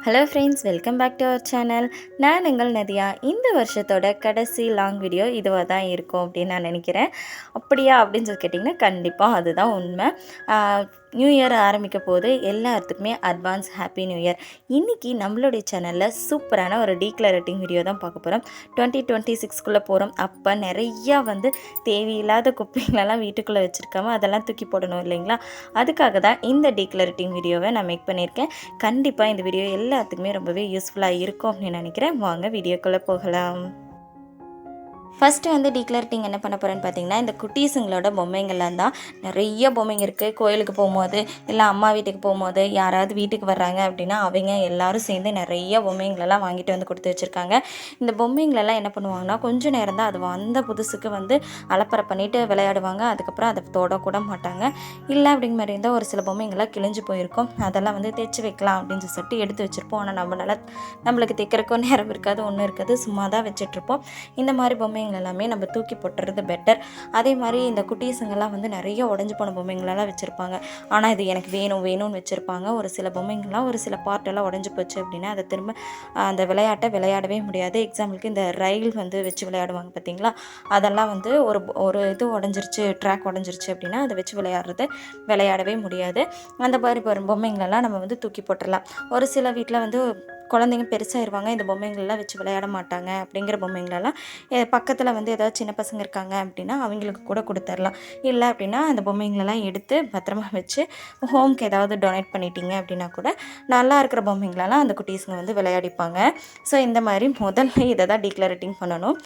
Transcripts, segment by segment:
Hello friends, welcome back to our channel. நான் உங்கள் நதியா. இந்த வருஷத்தோட கடைசி லாங் வீடியோ இதுவாக தான் இருக்கும் அப்படின்னு நான் நினைக்கிறேன். அப்படியா அப்படின்னு சொல்லி கேட்டிங்கன்னா கண்டிப்பாக அதுதான் உண்மை. நியூ இயர் ஆரம்பிக்க போது எல்லாத்துக்குமே அட்வான்ஸ் ஹாப்பி நியூ இயர். இன்றைக்கி நம்மளுடைய சேனலில் சூப்பரான ஒரு டீக்ளரேட்டிங் வீடியோ தான் பார்க்க போகிறோம். 2026க்குள்ளே போகிறோம். அப்போ நிறையா தேவையில்லாத குப்பைங்களெல்லாம் வீட்டுக்குள்ளே வச்சுருக்காம அதெல்லாம் தூக்கி போடணும் இல்லைங்களா? அதுக்காக தான் இந்த டீக்ளரேட்டிங் வீடியோவை நான் மேக் பண்ணியிருக்கேன். கண்டிப்பாக இந்த வீடியோ எல்லாத்துக்குமே ரொம்பவே யூஸ்ஃபுல்லாக இருக்கும் அப்படின்னு நினைக்கிறேன். வாங்க வீடியோக்குள்ளே போகலாம். ஃபஸ்ட்டு டீக்ளரேட்டிங் என்ன பண்ண போகிறேன்னு பார்த்தீங்கன்னா, இந்த குட்டீஸுங்களோட பொம்மைங்கள்லாம் தான் நிறைய பொம்மைங்க இருக்குது. கோயிலுக்கு போகும்போது இல்லை அம்மா வீட்டுக்கு போகும்போது யாராவது வீட்டுக்கு வர்றாங்க அப்படின்னா அவங்க எல்லோரும் சேர்ந்து நிறைய பொம்மைங்களெல்லாம் வாங்கிட்டு வந்து கொடுத்து வச்சுருக்காங்க. இந்த பொம்மைங்களெல்லாம் என்ன பண்ணுவாங்கன்னா, கொஞ்சம் நேரம் தான் அது வந்த புதுசுக்கு அலப்பறை பண்ணிவிட்டு விளையாடுவாங்க. அதுக்கப்புறம் அதை தொடக்கூட மாட்டாங்க. இல்லை அப்படிங்கிற மாதிரி இருந்தால் ஒரு சில பொம்மைங்கள்லாம் கிழிஞ்சு போயிருக்கும். அதெல்லாம் தைச்சி வைக்கலாம் அப்படின்னு சொல்லிட்டு எடுத்து வச்சுருப்போம். ஆனால் நம்மளுக்கு தைக்கிறக்கும் நேரம் இருக்காது, ஒன்றும் இருக்காது, சும்மா தான் வச்சிட்ருப்போம். இந்த மாதிரி பொம்மைங்க எல்லாமே நம்ம தூக்கி போட்டுறது பெட்டர். அதே மாதிரி இந்த குட்டீஸுங்கெல்லாம் நிறைய உடஞ்சி போன பொம்மைங்களெல்லாம் வச்சுருப்பாங்க. ஆனால் இது எனக்கு வேணும்னு வச்சுருப்பாங்க. ஒரு சில பொம்மைங்கள்லாம் ஒரு சில பார்ட்டெல்லாம் உடஞ்சி போச்சு அப்படின்னா அதை திரும்ப அந்த விளையாட்டை விளையாடவே முடியாது. எக்ஸாம்பிளுக்கு இந்த ரயில் வச்சு விளையாடுவாங்க பார்த்தீங்களா? அதெல்லாம் ஒரு இது உடஞ்சிருச்சு, ட்ராக் உடஞ்சிருச்சு அப்படின்னா அதை வச்சு விளையாடவே முடியாது. அந்த மாதிரி பொம்மைங்களெல்லாம் நம்ம தூக்கி போட்டுடலாம். ஒரு சில வீட்டில் குழந்தைங்க பெருசாகிடுவாங்க, இந்த பொம்மைங்களெல்லாம் வச்சு விளையாட மாட்டாங்க. அப்படிங்கிற பொம்மைங்களெல்லாம் பக்கத்தில் ஏதாவது சின்ன பசங்க இருக்காங்க அப்படின்னா அவங்களுக்கு கூட கொடுத்துர்லாம். இல்லை அப்படின்னா அந்த பொம்மைங்களெல்லாம் எடுத்து பத்திரமா வச்சு ஹோம்க்கு ஏதாவது டொனேட் பண்ணிட்டீங்க அப்படின்னா கூட நல்லா இருக்கிற பொம்மைங்களெல்லாம் அந்த குட்டீஸுங்க விளையாடிப்பாங்க. ஸோ இந்த மாதிரி முதல்ல இதை தான் டீக்ளரேட்டிங் பண்ணணும்.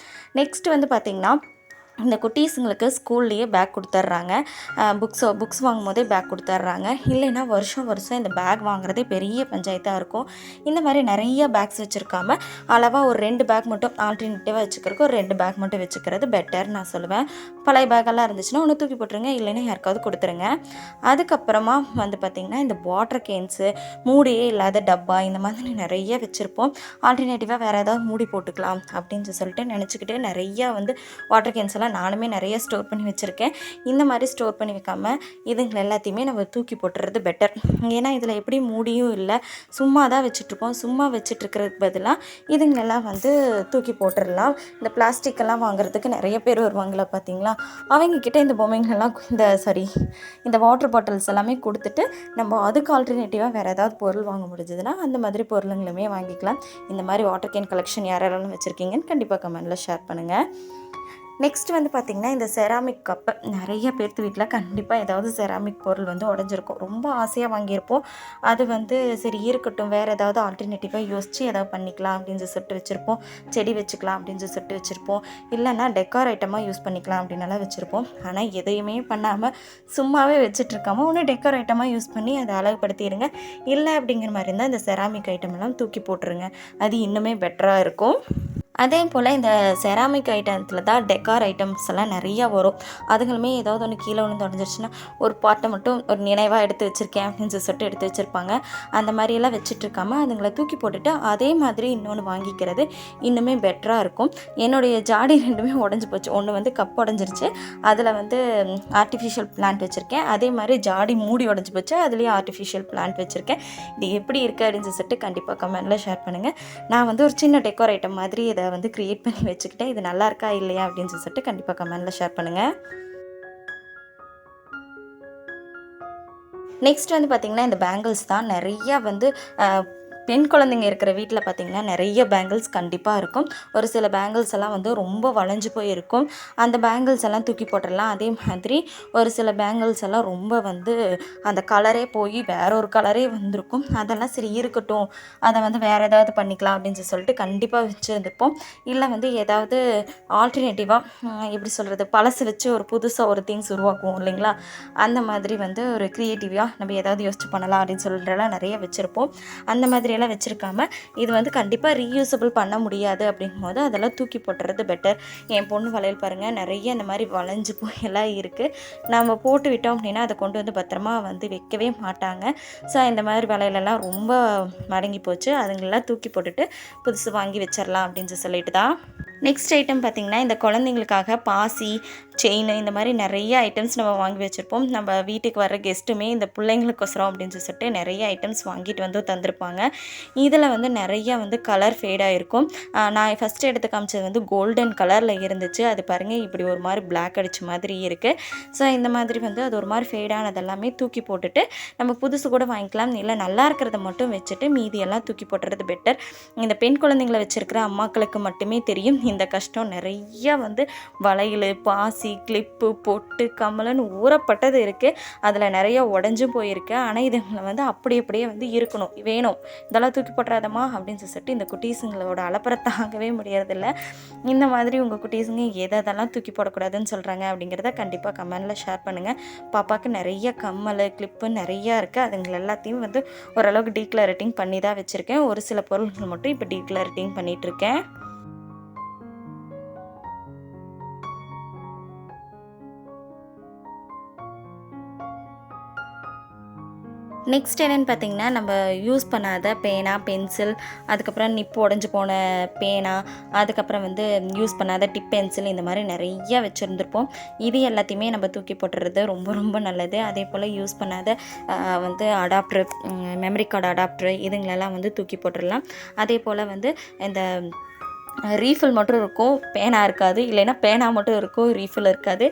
நெக்ஸ்ட் பார்த்திங்கன்னா, இந்த குட்டீஸுங்களுக்கு ஸ்கூல்லையே பேக் கொடுத்துட்றாங்க. புக்ஸ் வாங்கும் போதே பேக் கொடுத்துட்றாங்க. இல்லைன்னா வருஷம் இந்த பேக் வாங்குறதே பெரிய பஞ்சாயத்தாக இருக்கும். இந்த மாதிரி நிறைய பேக்ஸ் வச்சுருக்காம அளவாக ஒரு 2 பேக் மட்டும் ஆல்டர்னேட்டிவாக வச்சுக்கிறதுக்கு ஒரு 2 பேக் மட்டும் வச்சுக்கிறது பெட்டர் நான் சொல்லுவேன். பழைய பேக்கெல்லாம் இருந்துச்சுன்னா ஒன்று தூக்கி போட்டுருங்க, இல்லைன்னா யாருக்காவது கொடுத்துருங்க. அதுக்கப்புறமா பார்த்திங்கன்னா, இந்த வாட்டர் கேன்ஸு, மூடியே இல்லாத டப்பா, இந்த மாதிரி நிறைய வச்சுருப்போம். ஆல்டர்னேட்டிவாக வேறு ஏதாவது மூடி போட்டுக்கலாம் அப்படின்னு சொல்லிட்டு நினச்சிக்கிட்டு நிறையா வாட்டர் கேன்ஸ் நானுமே நிறைய ஸ்டோர் பண்ணி வச்சுருக்கேன். இந்த மாதிரி ஸ்டோர் பண்ணி வைக்காமல் இதுங்களை எல்லாத்தையுமே நம்ம தூக்கி போட்டுறது பெட்டர். ஏன்னா இதில் எப்படி மூடியும் இல்லை, சும்மா தான் வச்சுட்ருக்கோம். சும்மா வச்சுட்ருக்கிறதுக்கு பதிலாக இதுங்களெல்லாம் தூக்கி போட்டுடலாம். இந்த பிளாஸ்டிக்கெல்லாம் வாங்குறதுக்கு நிறைய பேர் வருவாங்களா பார்த்தீங்களா? அவங்கக்கிட்ட இந்த பொம்மைங்களெல்லாம் இந்த வாட்டர் பாட்டில்ஸ் எல்லாமே கொடுத்துட்டு நம்ம அதுக்கு ஆல்டர்னேட்டிவாக வேறு ஏதாவது பொருள் வாங்க முடிஞ்சதுன்னா அந்த மாதிரி பொருளுங்களுமே வாங்கிக்கலாம். இந்த மாதிரி வாட்டர் கேன் கலெக்ஷன் யாரெல்லாம் வச்சுருக்கீங்கன்னு கண்டிப்பாக கமெண்ட்டில் ஷேர் பண்ணுங்கள். நெக்ஸ்ட் பார்த்திங்கன்னா, இந்த செராமிக் கப்பு நிறைய பேர்த்து வீட்டில் கண்டிப்பாக ஏதாவது செராமிக் பொருள் உடஞ்சிருக்கும். ரொம்ப ஆசையாக வாங்கியிருப்போம். அது சரி இருக்கட்டும், வேறு ஏதாவது ஆல்டர்னேட்டிவாக யோசித்து ஏதாவது பண்ணிக்கலாம் அப்படின்னு சொல்லிட்டு வச்சுருப்போம். செடி வச்சுக்கலாம் அப்படின்னு சொல்லிட்டு வச்சுருப்போம். இல்லைன்னா டெக்கார் ஐட்டமாக யூஸ் பண்ணிக்கலாம் அப்படின்னலாம் வச்சுருப்போம். ஆனால் எதையுமே பண்ணாமல் சும்மாவே வச்சுட்ருக்காமல் ஒன்று டெக்கார் ஐட்டமாக யூஸ் பண்ணி அதை அழகுபடுத்திடுங்க. இல்லை அப்படிங்கிற மாதிரி இருந்தால் இந்த செராமிக் ஐட்டமெல்லாம் தூக்கி போட்டுருங்க. அது இன்னுமே பெட்டராக இருக்கும். அதே போல் இந்த செராமிக் ஐட்டத்தில் தான் டெக்கார் ஐட்டம்ஸ் எல்லாம் நிறையா வரும். அதுங்களுமே ஏதாவது ஒன்று கீழே உடஞ்சிருச்சுன்னா ஒரு பாட்டை மட்டும் ஒரு நினைவாக எடுத்து வச்சுருக்கேன் அப்படின்னு சொல்லிட்டு எடுத்து வச்சுருப்பாங்க. அந்த மாதிரியெல்லாம் வச்சுட்ருக்காமல் அதுங்களை தூக்கி போட்டுட்டு அதே மாதிரி இன்னொன்று வாங்கிக்கிறது இன்னுமே பெட்டராக இருக்கும். என்னுடைய ஜாடி 2மே உடஞ்சி போச்சு. ஒன்று கப் உடஞ்சிருச்சு, அதில் ஆர்டிஃபிஷியல் பிளான்ட் வச்சுருக்கேன். அதே மாதிரி ஜாடி மூடி உடஞ்சி போச்சு, அதுலேயும் ஆர்டிஃபிஷியல் பிளான்ட் வச்சுருக்கேன். இது எப்படி இருக்குது அப்படின்னு சொல்லிட்டு கண்டிப்பாக கமெண்ட்டில் ஷேர் பண்ணுங்கள். நான் ஒரு சின்ன டெக்கார் ஐட்டம் மாதிரி இதை கிரியேட் பண்ணி வச்சுக்கிட்டேன். இது நல்லா இருக்கா இல்லையா அப்படின்னு சொல்லிட்டு கண்டிப்பாக கமெண்ட்டில் ஷேர் பண்ணுங்கள். நெக்ஸ்ட் பார்த்திங்கன்னா, இந்த பேங்கிள்ஸ் தான் நிறையா பெண் குழந்தைங்க இருக்கிற வீட்டில் பார்த்திங்கன்னா நிறைய பேங்கிள்ஸ் கண்டிப்பாக இருக்கும். ஒரு சில பேங்கிள்ஸ் எல்லாம் ரொம்ப வளைஞ்சு போயிருக்கும். அந்த பேங்கிள்ஸ் எல்லாம் தூக்கி போட்டுடலாம். அதே மாதிரி ஒரு சில பேங்கிள்ஸ் எல்லாம் ரொம்ப அந்த கலரே போய் வேற ஒரு கலரே வந்திருக்கும். அதெல்லாம் சரி இருக்கட்டும், அதை வேறு ஏதாவது பண்ணிக்கலாம் அப்படின்னு சொல்லிட்டு கண்டிப்பாக வச்சுருந்துப்போம். இல்லை ஏதாவது ஆல்டர்னேட்டிவாக எப்படி சொல்கிறது, பழசு வச்சு ஒரு புதுசாக ஒரு திங்ஸ் உருவாக்குவோம் இல்லைங்களா? அந்த மாதிரி ஒரு க்ரியேட்டிவாக நம்ம ஏதாவது யோசிச்சு பண்ணலாம் அப்படின்னு சொல்லிட்டுலாம் நிறைய வச்சுருப்போம். அந்த மாதிரி எல்லாம் வச்சுருக்காம இது கண்டிப்பாக ரீயூசபிள் பண்ண முடியாது அப்படிங்கும் போது அதெல்லாம் தூக்கி போட்டுறது பெட்டர். என் பொண்ணு வளையல் பாருங்கள், நிறைய இந்த மாதிரி வளைஞ்சு போயெல்லாம் இருக்குது. நம்ம போட்டு விட்டோம் அப்படின்னா அதை கொண்டு பத்திரமா வைக்கவே மாட்டாங்க. ஸோ இந்த மாதிரி வளையலெல்லாம் ரொம்ப மடங்கி போச்சு. அதுங்களெல்லாம் தூக்கி போட்டுட்டு புதுசு வாங்கி வச்சிடலாம் அப்படின்னு சொல்லிட்டு தான். நெக்ஸ்ட் ஐட்டம் பார்த்திங்கன்னா, இந்த குழந்தைங்களுக்காக பாசி, செயின் இந்த மாதிரி நிறைய ஐட்டம்ஸ் நம்ம வாங்கி வச்சுருப்போம். நம்ம வீட்டுக்கு வர கெஸ்ட்டுமே இந்த பிள்ளைங்களுக்கொசரம் அப்படின்னு சொல்லிட்டு நிறைய ஐட்டம்ஸ் வாங்கிட்டு வந்து தந்திருப்பாங்க. இதில் வந்து நிறையா வந்து கலர் ஃபேடாக இருக்கும். நான் ஃபஸ்ட்டு எடுத்து காமிச்சது வந்து கோல்டன் கலரில் இருந்துச்சு. அது பாருங்கள் இப்படி ஒரு மாதிரி பிளாக் அடித்த மாதிரி இருக்குது. ஸோ இந்த மாதிரி வந்து அது ஒரு மாதிரி ஃபேடானது எல்லாமே தூக்கி போட்டுட்டு நம்ம புதுசு கூட வாங்கிக்கலாம். இல்லை நல்லா இருக்கிறத மட்டும் வச்சுட்டு மீதியெல்லாம் தூக்கி போட்டுறது பெட்டர். இந்த பெண் குழந்தைங்களை வச்சுருக்கிற அம்மாக்களுக்கு மட்டுமே தெரியும் இந்த கஷ்டம். நிறைய வந்து வளையல், பாசி, கிளிப்பு, பொட்டு, கம்மலன்னு ஊறப்பட்டது இருக்குது. அதில் நிறைய உடஞ்சும் போயிருக்கு. ஆனால் இதுங்களை வந்து அப்படியே வந்து இருக்கணும், வேணும், இதெல்லாம் தூக்கி போட்டுறாதம்மா அப்படின்னு சொல்லிட்டு இந்த குட்டீஸுங்களோட அலப்பறை தாங்கவே முடியறதில்ல. இந்த மாதிரி உங்கள் குட்டீஸுங்க எதெல்லாம் தூக்கி போடக்கூடாதுன்னு சொல்கிறாங்க அப்படிங்கிறத கண்டிப்பாக கமெண்டில் ஷேர் பண்ணுங்கள். பாப்பாவுக்கு நிறைய கம்மல், கிளிப்பு நிறையா இருக்குது. அதுங்களை எல்லாத்தையும் வந்து ஓரளவுக்கு டீக்ளரேட்டிங் பண்ணி தான் வச்சுருக்கேன். ஒரு சில பொருள்கள் மட்டும் இப்போ டீக்ளரேட்டிங் பண்ணிகிட்ருக்கேன். நெக்ஸ்ட் என்னென்னு பார்த்திங்கன்னா, நம்ம யூஸ் பண்ணாத பேனா, பென்சில், அதுக்கப்புறம் நிப்பு உடஞ்சி போன பேனா, அதுக்கப்புறம் வந்து யூஸ் பண்ணாத டிப் பென்சில், இந்த மாதிரி நிறையா வச்சுருந்துருப்போம். இது எல்லாத்தையுமே நம்ம தூக்கி போட்டுறது ரொம்ப நல்லது. அதே போல் யூஸ் பண்ணாத வந்து அடாப்டரு, மெமரி கார்டு அடாப்டரு, இதுங்களெல்லாம் வந்து தூக்கி போட்டுடலாம். அதே போல் வந்து இந்த ரீஃபில் மட்டும் இருக்கும், பேனா இருக்காது. இல்லைன்னா பேனா மட்டும் இருக்கும், ரீஃபில் இருக்காது.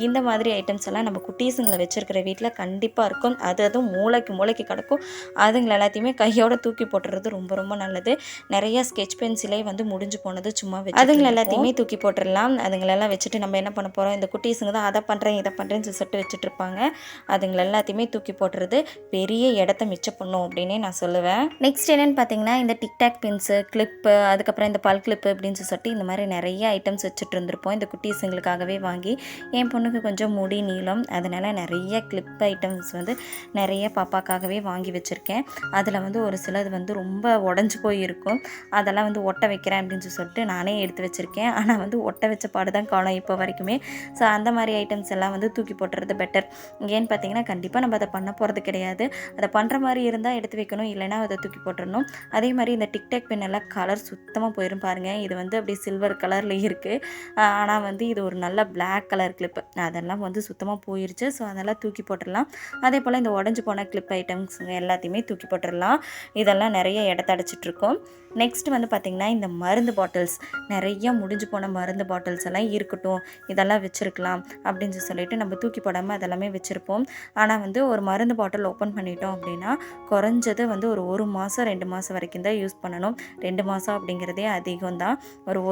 இந்த மாதிரி ஐட்டம்ஸ் எல்லாம் நம்ம குட்டீஸுங்களை வச்சுருக்கிற வீட்டில் கண்டிப்பாக இருக்கும். அதுவும் மூளைக்கு கிடக்கும். அதுங்களை எல்லாத்தையுமே கையோடு தூக்கி போட்டுறது ரொம்ப நல்லது. நிறையா ஸ்கெட்ச் பென்சிலே வந்து முடிஞ்சு போனது சும்மா வச்சு அதுங்களை எல்லாத்தையுமே தூக்கி போட்டுடலாம். அதுங்களெல்லாம் வச்சுட்டு நம்ம என்ன பண்ண போகிறோம், இந்த குட்டீஸுங்க தான் அதை பண்ணுறேன் இதை பண்ணுறேன்னு சொல்லிட்டு வச்சுட்ருப்பாங்க. அதுங்களை எல்லாத்தையுமே தூக்கி போட்டுறது பெரிய இடத்த மிச்சம் பண்ணும் அப்படின்னே நான் சொல்லுவேன். நெக்ஸ்ட் என்னென்னு பார்த்தீங்கன்னா, இந்த டிக்டாக் பின்ஸு, கிளிப்பு, அதுக்கப்புறம் இந்த பல் கிளிப்பு அப்படின்னு சொல்லிட்டு இந்த மாதிரி நிறைய ஐட்டம்ஸ் வச்சுட்டு இருந்திருப்போம். இந்த குட்டீஸுங்களுக்காகவே வாங்கி, என் பொண்ணுக்கு கொஞ்சம் முடி நீளம், அதனால் நிறைய கிளிப் ஐட்டம்ஸ் வந்து நிறைய பாப்பாக்காகவே வாங்கி வச்சுருக்கேன். அதில் வந்து ஒரு சிலது வந்து ரொம்ப உடஞ்சி போயிருக்கும். அதெல்லாம் வந்து ஒட்ட வைக்கிறேன் அப்படின்னு சொல்லிட்டு நானே எடுத்து வச்சுருக்கேன். ஆனால் வந்து ஒட்ட வச்ச பாடு தான் காணும் இப்போ வரைக்குமே. ஸோ அந்த மாதிரி ஐட்டம்ஸ் எல்லாம் வந்து தூக்கி போட்டுறது பெட்டர். ஏன்னு பார்த்தீங்கன்னா, கண்டிப்பாக நம்ம அதை பண்ண போகிறது கிடையாது. அதை பண்ணுற மாதிரி இருந்தால் எடுத்து வைக்கணும், இல்லைனா அதை தூக்கி போட்டுடணும். அதே மாதிரி இந்த டிக்டாக் பென் எல்லாம் கலர் சுத்தமாக போயிடும் பாருங்கள். இது வந்து அப்படியே சில்வர் கலரில் இருக்குது. ஆனால் வந்து இது ஒரு நல்ல பிளாக் கலர் கிளிப்பு. அதெல்லாம் வந்து சுத்தமாக போயிடுச்சு. ஸோ அதெல்லாம் தூக்கி போட்டுடலாம். அதே போல் இந்த உடஞ்சி போன கிளிப் ஐட்டம்ஸுங்க எல்லாத்தையுமே தூக்கி போட்டுடலாம். இதெல்லாம் நிறைய இடத்த அடைச்சிட்ருக்கோம். நெக்ஸ்ட் வந்து பார்த்திங்கன்னா, இந்த மருந்து பாட்டில்ஸ், நிறைய முடிஞ்சு போன மருந்து பாட்டில்ஸ் எல்லாம் இருக்கட்டும், இதெல்லாம் வச்சுருக்கலாம் அப்படின்னு சொல்லிட்டு நம்ம தூக்கி போடாமல் அதெல்லாமே வச்சுருப்போம். ஆனால் வந்து ஒரு மருந்து பாட்டில் ஓப்பன் பண்ணிட்டோம் அப்படின்னா குறைஞ்சது வந்து ஒரு மாதம் 2 மாதம் வரைக்கும் தான் யூஸ் பண்ணணும். 2 மாதம் அப்படிங்கிறதே அதிகம் தான்.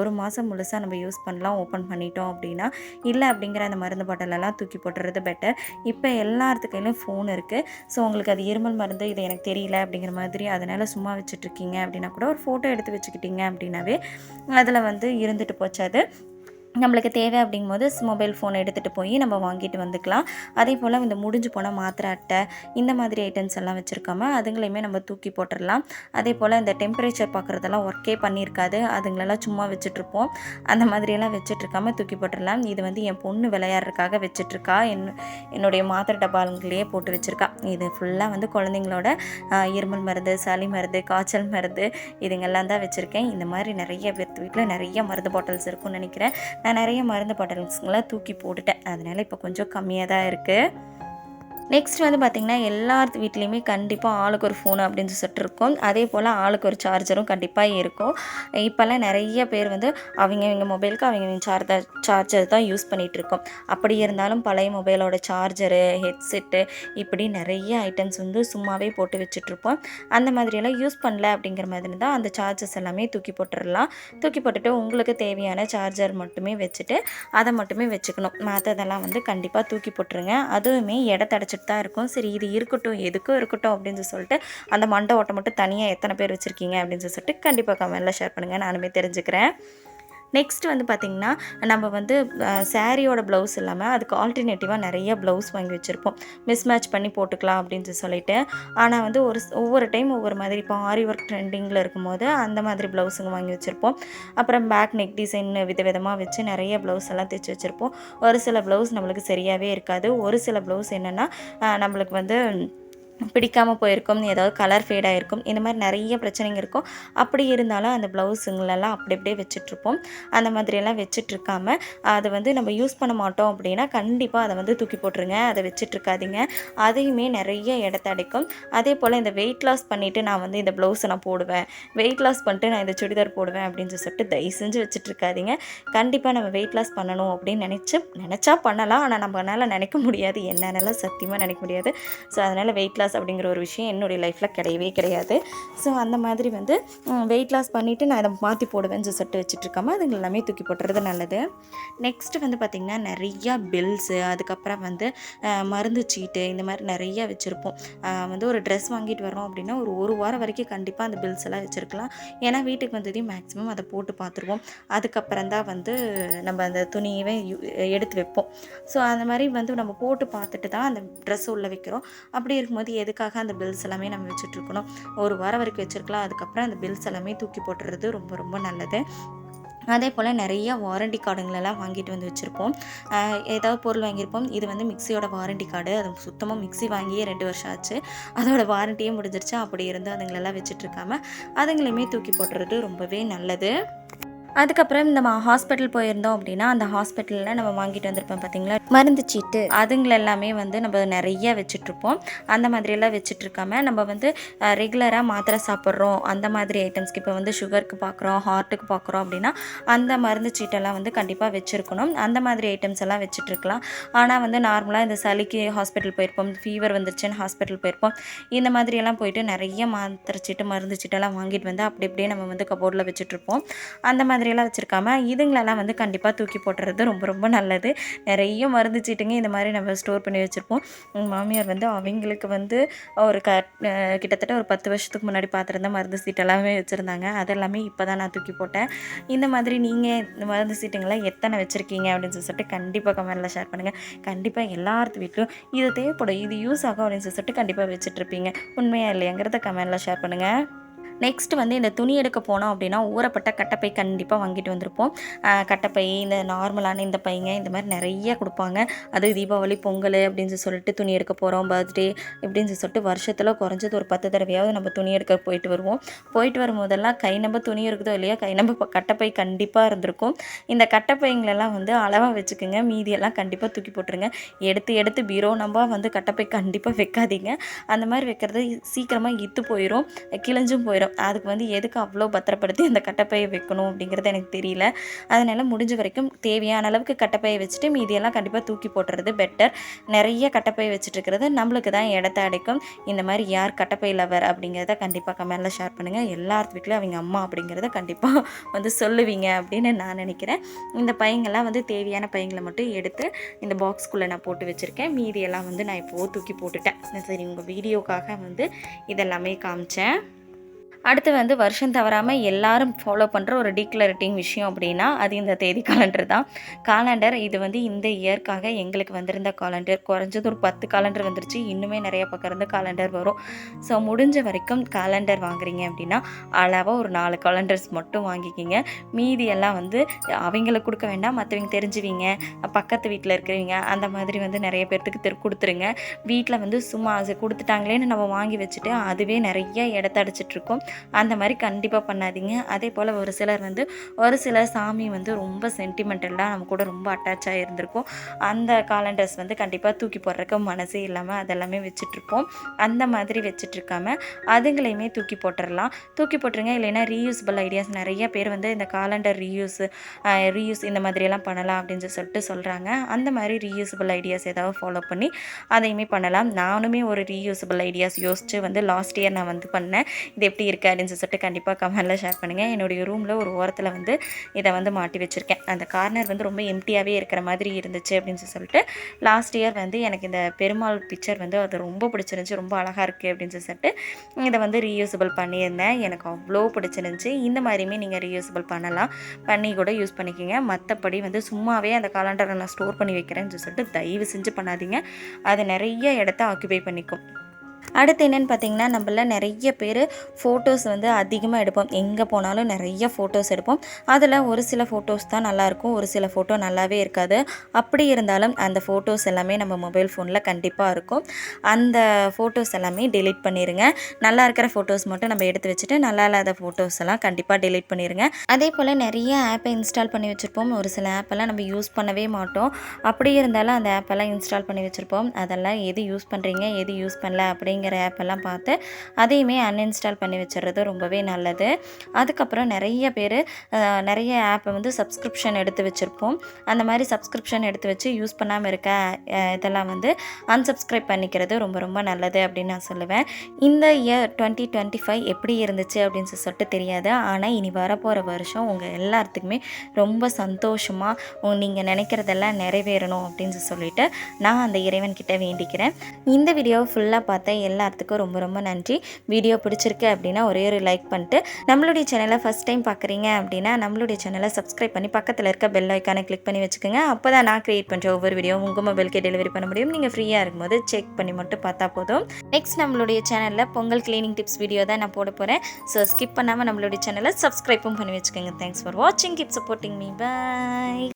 ஒரு மாதம் முழுசாக நம்ம யூஸ் பண்ணலாம் ஓப்பன் பண்ணிட்டோம் அப்படின்னா. இல்லை அப்படிங்கிற அந்த மருந்து பாட்டிலெல்லாம் தூக்கி போட்டுறது பெட்டர். இப்போ எல்லாத்துக்கு கையிலையும் ஃபோன் இருக்குது. ஸோ உங்களுக்கு அது இருமல் மருந்து, இது எனக்கு தெரியல அப்படிங்கிற மாதிரி அதனால் சும்மா வச்சுட்ருக்கீங்க அப்படின்னா கூட ஒரு ஃபோட்டோ எடுத்து வச்சுக்கிட்டீங்க அப்படின்னாவே அதில் வந்து இருந்துட்டு போச்சு. அது நம்மளுக்கு தேவை அப்படிங்கும்போது மொபைல் ஃபோன் எடுத்துகிட்டு போய் நம்ம வாங்கிட்டு வந்துக்கலாம். அதே போல் இந்த முடிஞ்சு போன மாத்திரை அட்டை, இந்த மாதிரி ஐட்டம்ஸ் எல்லாம் வச்சுருக்காம அதுங்களையுமே நம்ம தூக்கி போட்டுடலாம். அதே போல் இந்த டெம்பரேச்சர் பார்க்குறதெல்லாம் ஒர்க்கே பண்ணியிருக்காது, அதுங்களெல்லாம் சும்மா வச்சுட்ருப்போம். அந்த மாதிரியெல்லாம் வச்சுட்ருக்காமல் தூக்கி போட்டுடலாம். இது வந்து என் பொண்ணு விளையாடுறதுக்காக வச்சுட்ருக்கா. என்னுடைய மாத்திரை டப்பாங்களையே போட்டு வச்சுருக்கா. இது ஃபுல்லாக வந்து குழந்தைங்களோட இருமல் மருந்து, சளி மருந்து, காய்ச்சல் மருந்து, இதுங்கெல்லாம் தான் வச்சுருக்கேன். இந்த மாதிரி நிறைய பேர் வீட்டில் நிறைய மருந்து பாட்டில்ஸ் இருக்குன்னு நினைக்கிறேன். நான் நிறைய மருந்து பாட்டில்ஸ்லாம் தூக்கி போட்டுட்டேன். அதனால் இப்போ கொஞ்சம் கம்மியாக தான் இருக்குது. நெக்ஸ்ட் வந்து பார்த்திங்கன்னா, எல்லார் வீட்லேயுமே கண்டிப்பாக ஆளுக்கு ஒரு ஃபோனு அப்படின்னு சொல்லிட்டு இருக்கும். அதே போல் ஆளுக்கு ஒரு சார்ஜரும் கண்டிப்பாக இருக்கும். இப்போல்லாம் நிறைய பேர் வந்து அவங்க மொபைலுக்கு அவங்க சார்ஜர் தான் யூஸ் பண்ணிகிட்ருக்கோம். அப்படி இருந்தாலும் பழைய மொபைலோட சார்ஜரு, ஹெட்செட்டு, இப்படி நிறைய ஐட்டம்ஸ் வந்து சும்மாவே போட்டு வச்சுட்ருப்போம். அந்த மாதிரியெல்லாம் யூஸ் பண்ணல அப்படிங்கிற மாதிரி தான் அந்த சார்ஜஸ் எல்லாமே தூக்கி போட்டுடலாம். தூக்கி போட்டுட்டு உங்களுக்கு தேவையான சார்ஜர் மட்டுமே வச்சுட்டு அதை மட்டுமே வச்சுக்கணும். மற்றதெல்லாம் வந்து கண்டிப்பாக தூக்கி போட்டுருங்க. அதுவுமே இடத்தடைச்சி தான் இருக்கும். சரி இது இருக்கட்டும், எதுக்கும் இருக்கட்டும் அப்படின்னு சொல்லிட்டு அந்த மண்டை ஓட்டை மட்டும் தனியாக எத்தனை பேர் வச்சுருக்கீங்க அப்படின்னு சொல்லிட்டு கண்டிப்பாக கமெண்ட்டில் ஷேர் பண்ணுங்கள், நானுமே தெரிஞ்சுக்கிறேன். நெக்ஸ்ட் வந்து பார்த்திங்கன்னா, நம்ம வந்து சாரியோட ப்ளவுஸ் இல்லாமல் அதுக்கு ஆல்டர்னேட்டிவாக நிறைய ப்ளவுஸ் வாங்கி வச்சுருப்போம். மிஸ்மேட்ச் பண்ணி போட்டுக்கலாம் அப்படின்னு சொல்லிட்டு. ஆனால் வந்து ஒவ்வொரு டைம் ஒவ்வொரு மாதிரி, இப்போ ஆரி ஒர்க் ட்ரெண்டிங்கில் இருக்கும்போது அந்த மாதிரி ப்ளவுஸுங்க வாங்கி வச்சுருப்போம். அப்புறம் பேக் நெக் டிசைன் விதவிதமாக வச்சு நிறைய ப்ளவுஸ் எல்லாம் தைச்சி வச்சுருப்போம். ஒரு சில ப்ளவுஸ் நம்மளுக்கு சரியாகவே இருக்காது. ஒரு சில ப்ளவுஸ் என்னென்னா நம்மளுக்கு வந்து பிடிக்காமல் போயிருக்கும், ஏதாவது கலர் ஃபேட் ஆகிருக்கும், இந்த மாதிரி நிறைய பிரச்சனைங்க இருக்கும். அப்படி இருந்தாலும் அந்த ப்ளவுஸுங்களெல்லாம் அப்படி அப்படியே வச்சுட்ருப்போம். அந்த மாதிரியெல்லாம் வச்சுட்ருக்காம அதை வந்து நம்ம யூஸ் பண்ண மாட்டோம் அப்படின்னா கண்டிப்பாக அதை வந்து தூக்கி போட்டுருங்க. அதை வச்சுட்ருக்காதீங்க. அதையுமே நிறைய இடத்த அடைக்கும். அதே போல் இந்த வெயிட் லாஸ் பண்ணிவிட்டு நான் வந்து இந்த ப்ளவுஸை நான் போடுவேன், வெயிட் லாஸ் பண்ணிட்டு நான் இந்த சுடிதார் போடுவேன் அப்படின்னு சொல்லிட்டு தயவு செஞ்சு வச்சுட்ருக்காதீங்க. கண்டிப்பாக நம்ம வெயிட் லாஸ் பண்ணணும் அப்படின்னு நினச்சா பண்ணலாம். ஆனால் நம்மளால் நினைக்க முடியாது, என்னென்னலாம் சத்தியமாக நினைக்க முடியாது. ஸோ அதனால் வெயிட் லாஸ் அப்படிங்கிற ஒரு விஷயம் என்னுடைய லைஃப்பில் கிடையவே கிடையாது. ஸோ அந்த மாதிரி வந்து வெயிட் லாஸ் பண்ணிவிட்டு நான் இதை மாற்றி போடுவேன்னு சொல்லிட்டு வச்சுட்ருக்காம அதுங்க எல்லாமே தூக்கி போட்டுறது நல்லது. நெக்ஸ்ட்டு வந்து பார்த்திங்கன்னா நிறையா பில்ஸு, அதுக்கப்புறம் வந்து மருந்து சீட்டு, இந்த மாதிரி நிறையா வச்சுருப்போம். வந்து ஒரு ட்ரெஸ் வாங்கிட்டு வரோம் அப்படின்னா ஒரு வாரம் வரைக்கும் கண்டிப்பாக அந்த பில்ஸ் எல்லாம் வச்சுருக்கலாம். ஏன்னா வீட்டுக்கு வந்ததையும் மேக்ஸிமம் அதை போட்டு பார்த்துருவோம். அதுக்கப்புறம் தான் வந்து நம்ம அந்த துணியவே எடுத்து வைப்போம். ஸோ அந்த மாதிரி வந்து நம்ம போட்டு பார்த்துட்டு தான் அந்த ட்ரெஸ் உள்ளே வைக்கிறோம். அப்படி இருக்கும்போது எதுக்காக அந்த பில்ஸ் எல்லாமே நம்ம வச்சுட்ருக்கணும்? ஒரு வாரம் வரைக்கும் வச்சுருக்கலாம். அதுக்கப்புறம் அந்த பில்ஸ் எல்லாமே தூக்கி போட்டுறது ரொம்ப ரொம்ப நல்லது. அதே போல் நிறைய வாரண்டி கார்டுங்களெல்லாம் வாங்கிட்டு வந்து வச்சுருப்போம். ஏதாவது பொருள் வாங்கியிருப்போம். இது வந்து மிக்சியோட வாரண்டி கார்டு. அது சுத்தமாக மிக்சி வாங்கியே 2 வருஷம் ஆச்சு. அதோட வாரண்டியே முடிஞ்சிருச்சு. அப்படி இருந்து அதுங்களெல்லாம் வச்சுட்ருக்காம அதுங்களையுமே தூக்கி போட்டுறது ரொம்பவே நல்லது. அதுக்கப்புறம் நம்ம ஹாஸ்பிட்டல் போயிருந்தோம் அப்படின்னா அந்த ஹாஸ்பிட்டலில் நம்ம வாங்கிட்டு வந்திருப்போம் பார்த்திங்களா மருந்து சீட்டு, அதுங்களெல்லாமே வந்து நம்ம நிறைய வச்சுட்ருப்போம். அந்த மாதிரியெல்லாம் வச்சுட்ருக்காம நம்ம வந்து ரெகுலராக மாத்திரை சாப்பிட்றோம் அந்த மாதிரி ஐட்டம்ஸ்க்கு, இப்போ வந்து சுகருக்கு பார்க்குறோம், ஹார்ட்டுக்கு பார்க்குறோம் அப்படின்னா அந்த மருந்து சீட்டெல்லாம் வந்து கண்டிப்பாக வச்சுருக்கணும். அந்த மாதிரி ஐட்டம்ஸ் எல்லாம் வச்சுட்ருக்கலாம். ஆனால் வந்து நார்மலாக இந்த சளிக்கு ஹாஸ்பிட்டல் போயிருப்போம், ஃபீவர் வந்துருச்சுன்னு ஹாஸ்பிட்டல் போயிருப்போம். இந்த மாதிரியெல்லாம் போயிட்டு நிறைய மாத்திரை சீட்டு மருந்து சீட்டெல்லாம் வாங்கிட்டு வந்து அப்படி அப்படியே நம்ம வந்து கபோர்டில் வச்சுட்ருப்போம். அந்த மாதிரியெல்லாம் வச்சுருக்காம இதுங்களெல்லாம் வந்து கண்டிப்பாக தூக்கி போட்டுறது ரொம்ப ரொம்ப நல்லது. நிறைய மருந்து சீட்டுங்க இந்த மாதிரி நம்ம ஸ்டோர் பண்ணி வச்சுருப்போம். மாமியார் வந்து அவங்களுக்கு வந்து ஒரு கிட்டத்தட்ட ஒரு 10 வருஷத்துக்கு முன்னாடி பார்த்துருந்த மருந்து சீட்டு எல்லாமே வச்சுருந்தாங்க. அதெல்லாமே இப்போ தான் நான் தூக்கி போட்டேன். இந்த மாதிரி நீங்கள் இந்த மருந்து சீட்டுங்களை எத்தனை வச்சுருக்கீங்க அப்படின்னு சொல்லிட்டு கண்டிப்பாக கமெண்ட்டில் ஷேர் பண்ணுங்கள். கண்டிப்பாக எல்லாத்து வீட்லையும் இது தேவைப்படும், இது யூஸ் ஆகும் அப்படின்னு சொல்லிட்டு கண்டிப்பாக வச்சுட்ருப்பீங்க. உண்மையாக இல்லையாங்கிறத கமெண்ட்டில் ஷேர் பண்ணுங்கள். நெக்ஸ்ட் வந்து இந்த துணி எடுக்க போனோம் அப்படின்னா ஊறப்பட்ட கட்டைப்பை கண்டிப்பாக வாங்கிட்டு வந்திருப்போம். கட்டைப்பை, இந்த நார்மலான இந்த பைங்க, இந்த மாதிரி நிறைய கொடுப்பாங்க. அது தீபாவளி, பொங்கல் அப்படின்னு சொல்லிட்டு துணி எடுக்க போகிறோம், பர்த்டே இப்படின்னு சொல்லிட்டு வருஷத்தில் குறைஞ்சது ஒரு 10 தடவையாவது நம்ம துணி எடுக்க போயிட்டு வருவோம். போயிட்டு வரும்போதெல்லாம் கை நம்ம துணி இருக்குதோ இல்லையா, கை நம்ம கட்டைப்பை கண்டிப்பாக இருந்திருக்கும். இந்த கட்டைப்பைங்களெல்லாம் வந்து அளவாக வச்சுக்கோங்க, மீதியெல்லாம் கண்டிப்பாக தூக்கி போட்டுருங்க. எடுத்து எடுத்து பீரோ நம்ம வந்து கட்டைப்பை கண்டிப்பாக வைக்காதீங்க. அந்த மாதிரி வைக்கிறது சீக்கிரமாக இத்து போயிடும், கிழிஞ்சும் போயிடும். அதுக்கு வந்து எதுக்கு அவ்வளோ பத்திரப்படுத்தி அந்த கட்டைப்பையை வைக்கணும் அப்படிங்கிறது எனக்கு தெரியல. அதனால் முடிஞ்ச வரைக்கும் தேவையான அளவுக்கு கட்டைப்பையை வச்சுட்டு மீதியெல்லாம் கண்டிப்பாக தூக்கி போட்டுறது பெட்டர். நிறைய கட்டைப்பையை வச்சுட்டு இருக்கிறது நம்மளுக்கு தான் இடத்த அடைக்கும். இந்த மாதிரி யார் கட்டைப்பை லவர் அப்படிங்கிறத கண்டிப்பாக கமெண்ட்டில் ஷேர் பண்ணுங்கள். எல்லாத்து வீட்லையும் அவங்க அம்மா அப்படிங்கிறத கண்டிப்பாக வந்து சொல்லுவீங்க அப்படின்னு நான் நினைக்கிறேன். இந்த பையங்கள்லாம் வந்து தேவையான பையங்களை மட்டும் எடுத்து இந்த பாக்ஸ்குள்ளே நான் போட்டு வச்சுருக்கேன். மீதியெல்லாம் வந்து நான் இப்போது தூக்கி போட்டுட்டேன். சரி, உங்கள் வீடியோக்காக வந்து இதெல்லாமே காமிச்சேன். அடுத்து வந்து வருஷம் தவறாமல் எல்லாரும் ஃபாலோ பண்ணுற ஒரு டீக்ளரேட்டிங் விஷயம் அப்படின்னா அது இந்த தேதி காலண்டர் தான். காலண்டர் இது வந்து இந்த இயர்க்காக எங்களுக்கு வந்திருந்த காலண்டர். குறைஞ்சது ஒரு 10 காலண்டர் வந்துருச்சு. இன்னுமே நிறைய பக்கம் இருந்து காலண்டர் வரும். ஸோ முடிஞ்ச வரைக்கும் காலண்டர் வாங்குறீங்க அப்படின்னா அளவாக ஒரு 4 காலண்டர்ஸ் மட்டும் வாங்கிக்கிங்க. மீதி எல்லாம் வந்து அவங்களுக்கு கொடுக்க வேண்டாம், மற்றவங்க தெரிஞ்சுவீங்க, பக்கத்து வீட்டில் இருக்கிறவங்க அந்த மாதிரி வந்து நிறைய பேர்த்துக்கு கொடுத்துருங்க. வீட்டில் வந்து சும்மா கொடுத்துட்டாங்களேன்னு நம்ம வாங்கி வச்சுட்டு அதுவே நிறைய இடத்த அடிச்சிட்ருக்கோம். அந்த மாதிரி கண்டிப்பாக பண்ணாதீங்க. அதே போல் ஒரு சில சாமி வந்து ரொம்ப சென்டிமெண்டலாக நம்ம கூட ரொம்ப அட்டாச் ஆகியிருந்திருக்கும். அந்த காலண்டர்ஸ் வந்து கண்டிப்பாக தூக்கி போடுறதுக்கு மனசே இல்லாமல் அதெல்லாமே வச்சுட்ருப்போம். அந்த மாதிரி வச்சுட்ருக்காம அதுங்களையுமே தூக்கி போட்டுருங்க. இல்லைன்னா ரீயூஸபிள் ஐடியாஸ் நிறைய பேர் வந்து இந்த காலண்டர் ரீயூஸ் இந்த மாதிரியெல்லாம் பண்ணலாம் அப்படின்னு சொல்லிட்டு சொல்கிறாங்க. அந்த மாதிரி ரீயூஸபிள் ஐடியாஸ் ஏதாவது ஃபாலோ பண்ணி அதையுமே பண்ணலாம். நானுமே ஒரு ரீயூஸபிள் ஐடியாஸ் யோசித்து வந்து லாஸ்ட் இயர் நான் வந்து பண்ணேன். இது எப்படி இருக்குது அப்படின்னு சொல்லிட்டு கண்டிப்பாக கமெண்ட்டில் ஷேர் பண்ணுங்கள். என்னுடைய ரூமில் ஒரு ஓரத்தில் வந்து இதை வந்து மாட்டி வச்சுருக்கேன். அந்த கார்னர் வந்து ரொம்ப எம்டியாகவே இருக்கிற மாதிரி இருந்துச்சு அப்படின்னு சொல்லிட்டு லாஸ்ட் இயர் வந்து எனக்கு இந்த பெருமாள் பிக்சர் வந்து அது ரொம்ப பிடிச்சிருந்துச்சி, ரொம்ப அழகாக இருக்குது அப்படின்னு சொல்லிட்டு இதை வந்து ரீயூஸபிள் பண்ணியிருந்தேன். எனக்கு அவ்வளோ பிடிச்சிருந்துச்சி. இந்த மாதிரியுமே நீங்கள் ரீயூஸபிள் பண்ணி கூட யூஸ் பண்ணிக்கிங்க. மற்றபடி வந்து சும்மாவே அந்த காலண்டரை நான் ஸ்டோர் பண்ணி வைக்கிறேன்னு சொல்லிட்டு தயவு செஞ்சு பண்ணாதீங்க. அது நிறைய இடத்த ஆக்குபை பண்ணிக்கும். அடுத்து என்னென்னு பார்த்தீங்கன்னா, நம்மள நிறைய பேர் ஃபோட்டோஸ் வந்து அதிகமாக எடுப்போம். எங்கே போனாலும் நிறைய ஃபோட்டோஸ் எடுப்போம். அதில் ஒரு சில ஃபோட்டோஸ் தான் நல்லாயிருக்கும், ஒரு சில ஃபோட்டோ நல்லாவே இருக்காது. அப்படி இருந்தாலும் அந்த ஃபோட்டோஸ் எல்லாமே நம்ம மொபைல் ஃபோனில் கண்டிப்பாக இருக்கும். அந்த ஃபோட்டோஸ் எல்லாமே டெலீட் பண்ணிடுங்க. நல்லா இருக்கிற ஃபோட்டோஸ் மட்டும் நம்ம எடுத்து வச்சுட்டு, நல்லா இல்லாத ஃபோட்டோஸ் எல்லாம் கண்டிப்பாக டெலீட் பண்ணிடுங்க. அதே போல் நிறைய ஆப்பை இன்ஸ்டால் பண்ணி வச்சுருப்போம். ஒரு சில ஆப்பெல்லாம் நம்ம யூஸ் பண்ணவே மாட்டோம். அப்படி இருந்தாலும் அந்த ஆப்பெல்லாம் இன்ஸ்டால் பண்ணி வச்சுருப்போம். அதெல்லாம் எது யூஸ் பண்ணுறீங்க, எது யூஸ் பண்ணல அப்படிங்கிற ஆப்பெல்லாம் பார்த்து அதையுமே அன்இன்ஸ்டால் பண்ணி வச்சுறது ரொம்பவே நல்லது. அதுக்கப்புறம் நிறைய பேர் நிறைய ஆப்பை வந்து சப்ஸ்கிரிப்ஷன் எடுத்து வச்சுருப்போம். அந்த மாதிரி சப்ஸ்கிரிப்ஷன் எடுத்து வச்சு யூஸ் பண்ணாமல் இருக்க இதெல்லாம் வந்து அன்சப்ஸ்கிரைப் பண்ணிக்கிறது ரொம்ப ரொம்ப நல்லது அப்படின்னு நான் சொல்லுவேன். இந்த இயர் 2025 எப்படி இருந்துச்சு அப்படின்னு சொல்லிட்டு தெரியாது. ஆனால் இனி வரப்போகிற வருஷம் உங்கள் எல்லாத்துக்குமே ரொம்ப சந்தோஷமாக நீங்கள் நினைக்கிறதெல்லாம் நிறைவேறணும் அப்படின்னு சொல்லிட்டு நான் அந்த இறைவன்கிட்ட வேண்டிக்கிறேன். இந்த வீடியோவை ஃபுல்லாக பார்த்த எல்லாத்துக்கும் ரொம்ப ரொம்ப நன்றி. வீடியோ பிடிச்சிருக்கு அப்படின்னா ஒரே ஒரு லைக் பண்ணிட்டு, நம்மளுடைய சேனலை ஃபஸ்ட் டைம் பார்க்குறீங்க அப்படின்னா நம்மளுடைய சேனலை சப்ஸ்கிரைப் பண்ணி பக்கத்தில் இருக்க பெல் ஐக்கானை கிளிக் பண்ணி வச்சுக்கோங்க. அப்போ தான் நான் க்ரியேட் பண்ணுற ஒவ்வொரு வீடியோ உங்கள் மொபைலுக்கே டெலிவரி பண்ண முடியும். நீங்கள் ஃப்ரீயாக இருக்கும்போது செக் பண்ணி மட்டும் பார்த்தா போதும். நெக்ஸ்ட் நம்மளுடைய சேனலில் பொங்கல் கிளீனிங் டிப்ஸ் வீடியோ தான் நான் போட போகிறேன். ஸோ ஸ்கிப் பண்ணாமல் நம்மளுடைய சேனலை சப்ஸ்கிரைப்பும் பண்ணி வச்சுக்கோங்க. தேங்க்ஸ் ஃபார் வாட்சிங். Keep supporting me. பை.